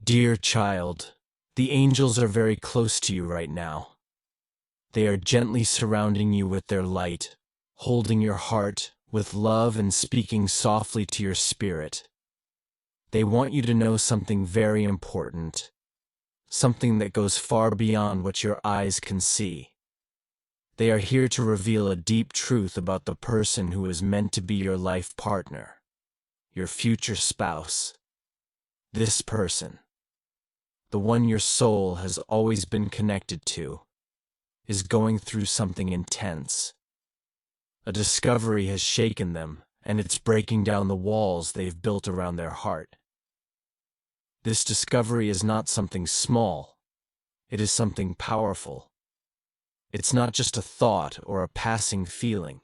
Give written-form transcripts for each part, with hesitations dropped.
Dear child, the angels are very close to you right now. They are gently surrounding you with their light, holding your heart with love and speaking softly to your spirit. They want you to know something very important, something that goes far beyond what your eyes can see. They are here to reveal a deep truth about the person who is meant to be your life partner, your future spouse. This person, the one your soul has always been connected to, is going through something intense. A discovery has shaken them, and it's breaking down the walls they've built around their heart. This discovery is not something small. It is something powerful. It's not just a thought or a passing feeling.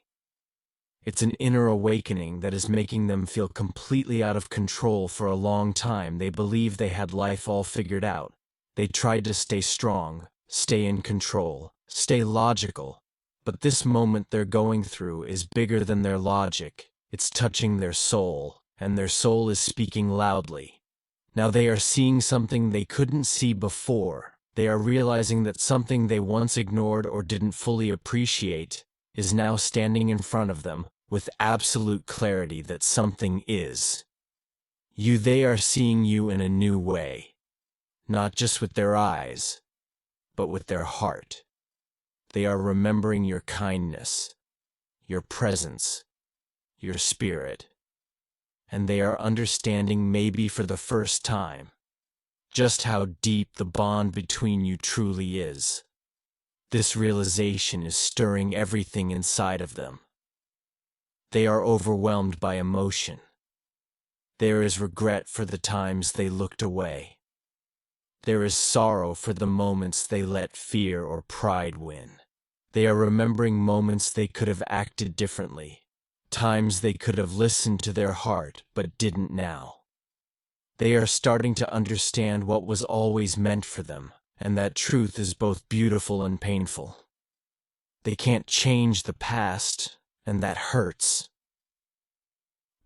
It's an inner awakening that is making them feel completely out of control. For a long time, they believed they had life all figured out. They tried to stay strong, stay in control, stay logical. But this moment they're going through is bigger than their logic. It's touching their soul, and their soul is speaking loudly. Now they are seeing something they couldn't see before. They are realizing that something they once ignored or didn't fully appreciate is now standing in front of them with absolute clarity that something is. They are seeing you in a new way, not just with their eyes, but with their heart. They are remembering your kindness, your presence, your spirit, and they are understanding, maybe for the first time, just how deep the bond between you truly is. This realization is stirring everything inside of them. They are overwhelmed by emotion. There is regret for the times they looked away. There is sorrow for the moments they let fear or pride win. They are remembering moments they could have acted differently, times they could have listened to their heart but didn't now. They are starting to understand what was always meant for them, and that truth is both beautiful and painful. They can't change the past, and that hurts.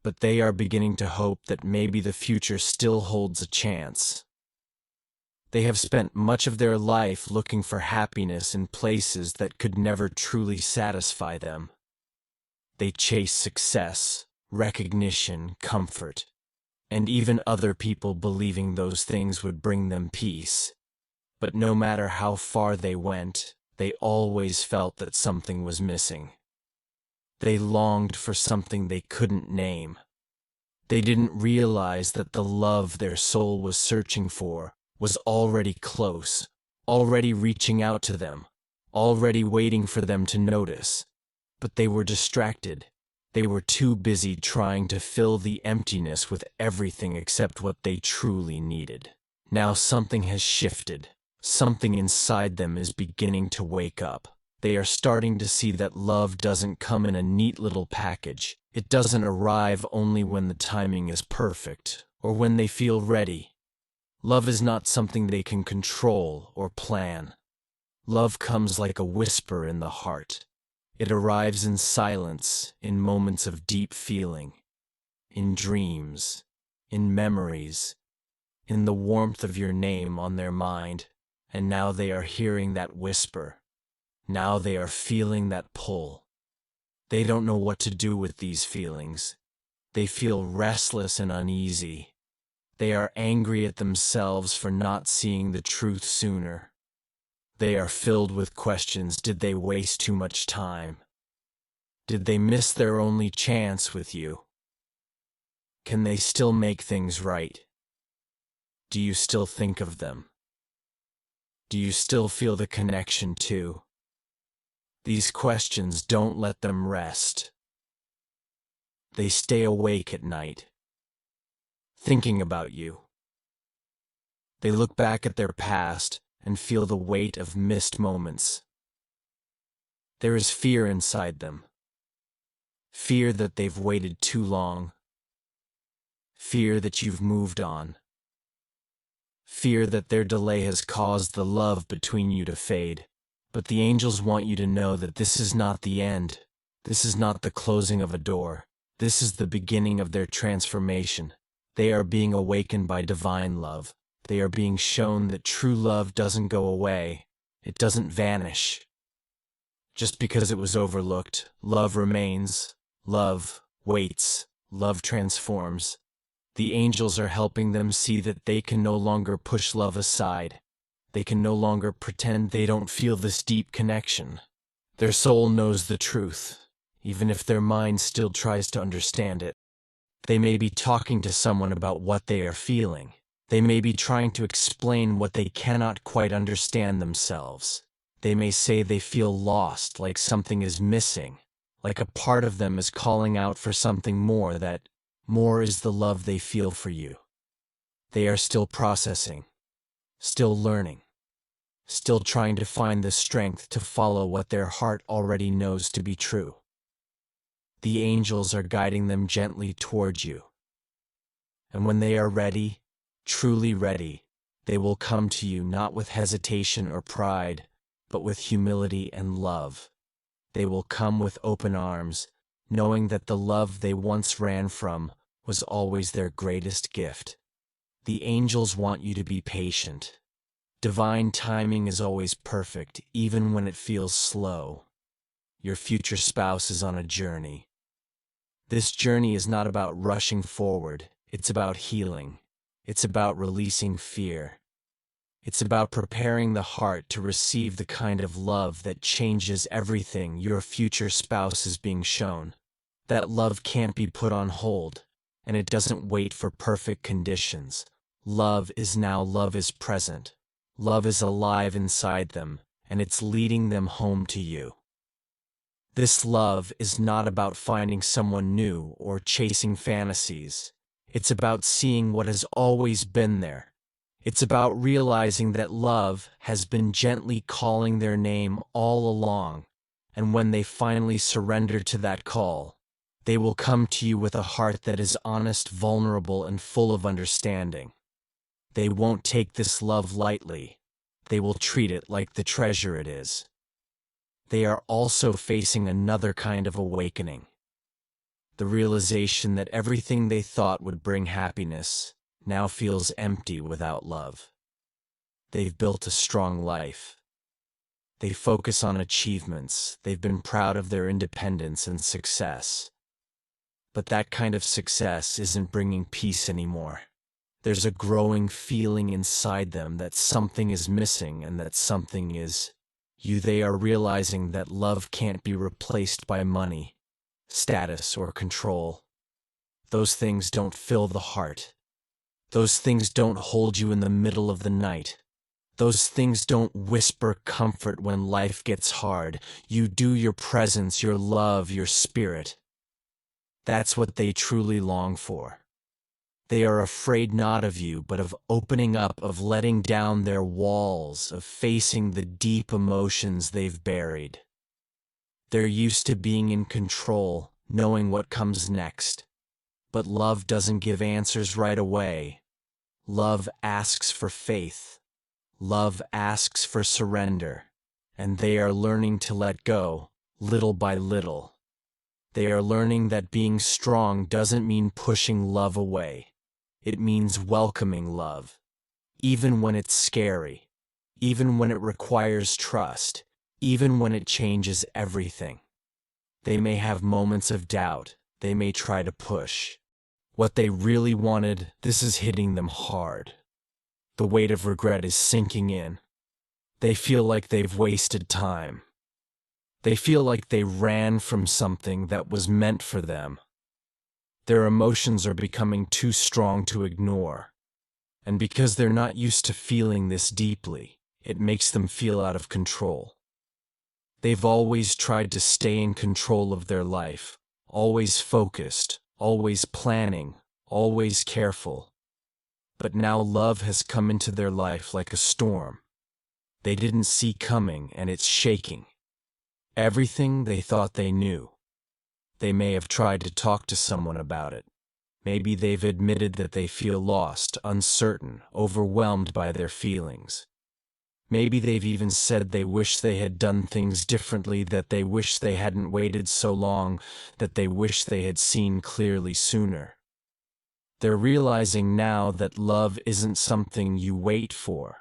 But they are beginning to hope that maybe the future still holds a chance. They have spent much of their life looking for happiness in places that could never truly satisfy them. They chase success, recognition, comfort, and even other people believing those things would bring them peace. But no matter how far they went, they always felt that something was missing. They longed for something they couldn't name. They didn't realize that the love their soul was searching for was already close, already reaching out to them, already waiting for them to notice. But they were distracted. They were too busy trying to fill the emptiness with everything except what they truly needed. Now something has shifted. Something inside them is beginning to wake up. They are starting to see that love doesn't come in a neat little package. It doesn't arrive only when the timing is perfect, or when they feel ready. Love is not something they can control or plan. Love comes like a whisper in the heart. It arrives in silence, in moments of deep feeling, in dreams, in memories, in the warmth of your name on their mind. And now they are hearing that whisper. Now they are feeling that pull. They don't know what to do with these feelings. They feel restless and uneasy. They are angry at themselves for not seeing the truth sooner. They are filled with questions. Did they waste too much time? Did they miss their only chance with you? Can they still make things right? Do you still think of them? Do you still feel the connection too? These questions don't let them rest. They stay awake at night, thinking about you. They look back at their past and feel the weight of missed moments. There is fear inside them. Fear that they've waited too long. Fear that you've moved on. Fear that their delay has caused the love between you to fade. But the angels want you to know that this is not the end. This is not the closing of a door. This is the beginning of their transformation. They are being awakened by divine love. They are being shown that true love doesn't go away. It doesn't vanish. Just because it was overlooked, love remains. Love waits. Love transforms. The angels are helping them see that they can no longer push love aside. They can no longer pretend they don't feel this deep connection. Their soul knows the truth, even if their mind still tries to understand it. They may be talking to someone about what they are feeling. They may be trying to explain what they cannot quite understand themselves. They may say they feel lost, like something is missing, like a part of them is calling out for something more, that more is the love they feel for you. They are still processing, still learning, still trying to find the strength to follow what their heart already knows to be true. The angels are guiding them gently towards you. And when they are ready, truly ready, they will come to you not with hesitation or pride, but with humility and love. They will come with open arms, knowing that the love they once ran from was always their greatest gift. The angels want you to be patient. Divine timing is always perfect, even when it feels slow. Your future spouse is on a journey. This journey is not about rushing forward, it's about healing. It's about releasing fear. It's about preparing the heart to receive the kind of love that changes everything. Your future spouse is being shown. That love can't be put on hold, and it doesn't wait for perfect conditions. Love is now, love is present. Love is alive inside them, and it's leading them home to you. This love is not about finding someone new or chasing fantasies. It's about seeing what has always been there. It's about realizing that love has been gently calling their name all along, and when they finally surrender to that call, they will come to you with a heart that is honest, vulnerable, and full of understanding. They won't take this love lightly. They will treat it like the treasure it is. They are also facing another kind of awakening. The realization that everything they thought would bring happiness now feels empty without love. They've built a strong life. They focus on achievements. They've been proud of their independence and success. But that kind of success isn't bringing peace anymore. There's a growing feeling inside them that something is missing and that something is you. They are realizing that love can't be replaced by money, status, or control. Those things don't fill the heart. Those things don't hold you in the middle of the night. Those things don't whisper comfort when life gets hard. You do. Your presence, your love, your spirit. That's what they truly long for. They are afraid not of you, but of opening up, of letting down their walls, of facing the deep emotions they've buried. They're used to being in control, knowing what comes next. But love doesn't give answers right away. Love asks for faith. Love asks for surrender. And they are learning to let go, little by little. They are learning that being strong doesn't mean pushing love away. It means welcoming love. Even when it's scary. Even when it requires trust. Even when it changes everything. They may have moments of doubt. They may try to push. What they really wanted, this is hitting them hard. The weight of regret is sinking in. They feel like they've wasted time. They feel like they ran from something that was meant for them. Their emotions are becoming too strong to ignore. And because they're not used to feeling this deeply, it makes them feel out of control. They've always tried to stay in control of their life, always focused, always planning, always careful. But now love has come into their life like a storm. They didn't see coming, and it's shaking. Everything they thought they knew. They may have tried to talk to someone about it. Maybe they've admitted that they feel lost, uncertain, overwhelmed by their feelings. Maybe they've even said they wish they had done things differently, that they wish they hadn't waited so long, that they wish they had seen clearly sooner. They're realizing now that love isn't something you wait for.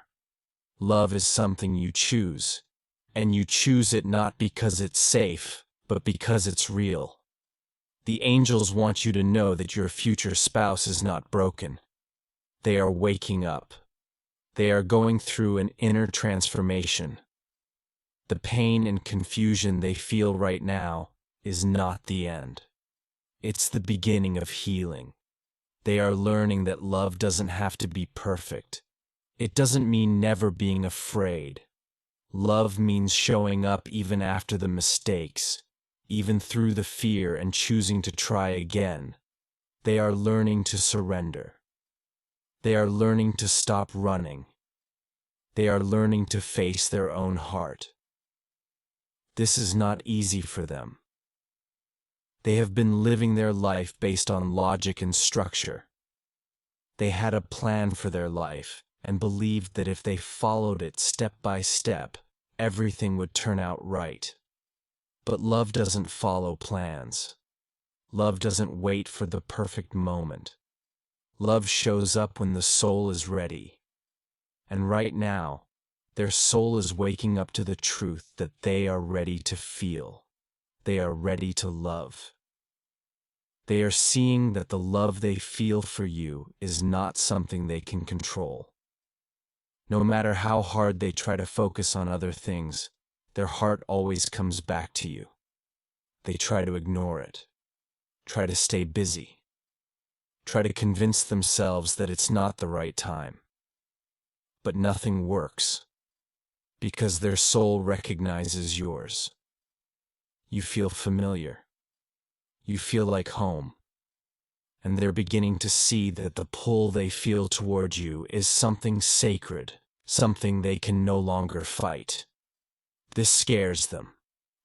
Love is something you choose. And you choose it not because it's safe, but because it's real. The angels want you to know that your future spouse is not broken. They are waking up. They are going through an inner transformation. The pain and confusion they feel right now is not the end. It's the beginning of healing. They are learning that love doesn't have to be perfect. It doesn't mean never being afraid. Love means showing up even after the mistakes, even through the fear and choosing to try again. They are learning to surrender. They are learning to stop running. They are learning to face their own heart. This is not easy for them. They have been living their life based on logic and structure. They had a plan for their life and believed that if they followed it step by step, everything would turn out right. But love doesn't follow plans. Love doesn't wait for the perfect moment. Love shows up when the soul is ready. And right now, their soul is waking up to the truth that they are ready to feel. They are ready to love. They are seeing that the love they feel for you is not something they can control. No matter how hard they try to focus on other things, their heart always comes back to you. They try to ignore it, try to stay busy, try to convince themselves that it's not the right time. But nothing works, because their soul recognizes yours. You feel familiar. You feel like home. And they're beginning to see that the pull they feel toward you is something sacred, something they can no longer fight. This scares them,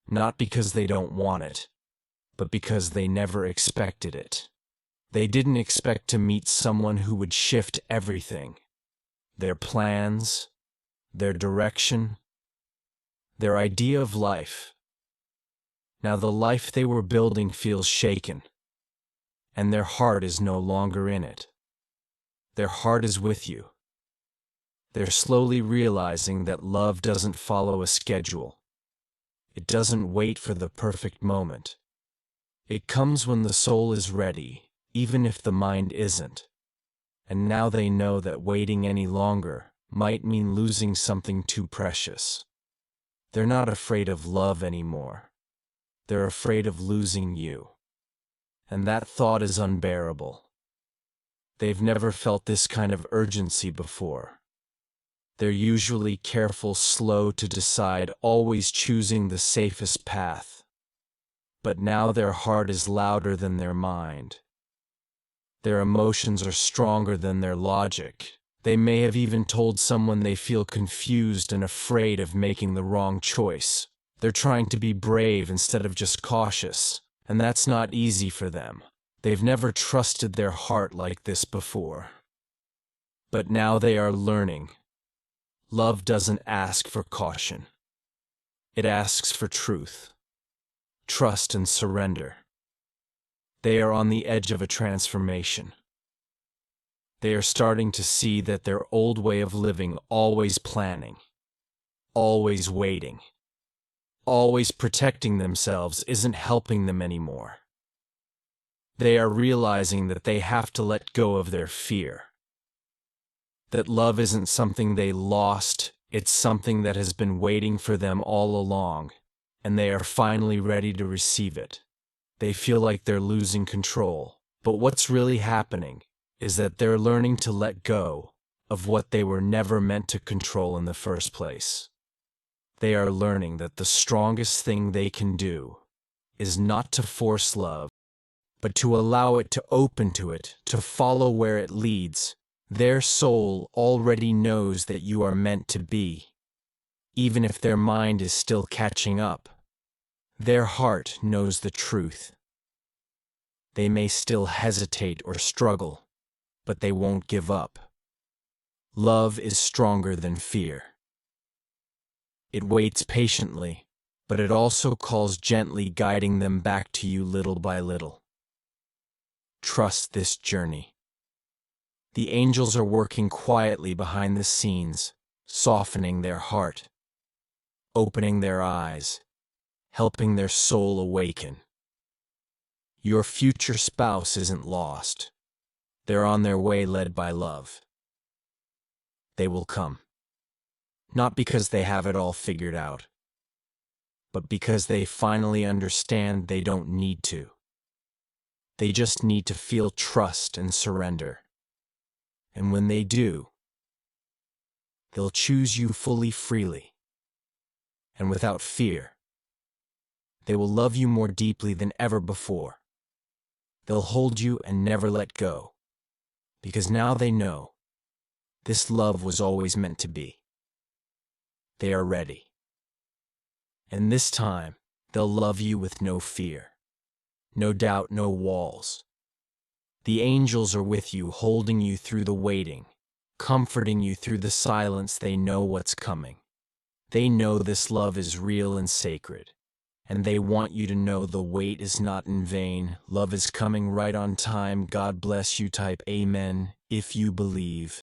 not because they don't want it, but because they never expected it. They didn't expect to meet someone who would shift everything. Their plans, their direction, their idea of life. Now the life they were building feels shaken, and their heart is no longer in it. Their heart is with you. They're slowly realizing that love doesn't follow a schedule. It doesn't wait for the perfect moment. It comes when the soul is ready, even if the mind isn't. And now they know that waiting any longer might mean losing something too precious. They're not afraid of love anymore. They're afraid of losing you. And that thought is unbearable. They've never felt this kind of urgency before. They're usually careful, slow to decide, always choosing the safest path. But now their heart is louder than their mind. Their emotions are stronger than their logic. They may have even told someone they feel confused and afraid of making the wrong choice. They're trying to be brave instead of just cautious, and that's not easy for them. They've never trusted their heart like this before. But now they are learning. Love doesn't ask for caution. It asks for truth, trust, and surrender. They are on the edge of a transformation. They are starting to see that their old way of living, always planning, always waiting, always protecting themselves, isn't helping them anymore. They are realizing that they have to let go of their fear. That love isn't something they lost, it's something that has been waiting for them all along, and they are finally ready to receive it. They feel like they're losing control, but what's really happening is that they're learning to let go of what they were never meant to control in the first place. They are learning that the strongest thing they can do is not to force love, but to allow it to open to it, to follow where it leads. Their soul already knows that you are meant to be, even if their mind is still catching up. Their heart knows the truth. They may still hesitate or struggle, but they won't give up. Love is stronger than fear. It waits patiently, but it also calls gently, guiding them back to you little by little. Trust this journey. The angels are working quietly behind the scenes, softening their heart, opening their eyes, helping their soul awaken. Your future spouse isn't lost. They're on their way, led by love. They will come. Not because they have it all figured out, but because they finally understand they don't need to. They just need to feel trust and surrender. And when they do, they'll choose you fully, freely, and without fear. They will love you more deeply than ever before. They'll hold you and never let go, because now they know this love was always meant to be. They are ready. And this time, they'll love you with no fear, no doubt, no walls. The angels are with you, holding you through the waiting, comforting you through the silence. They know what's coming. They know this love is real and sacred, and they want you to know the wait is not in vain. Love is coming right on time. God bless you. Type Amen if you believe.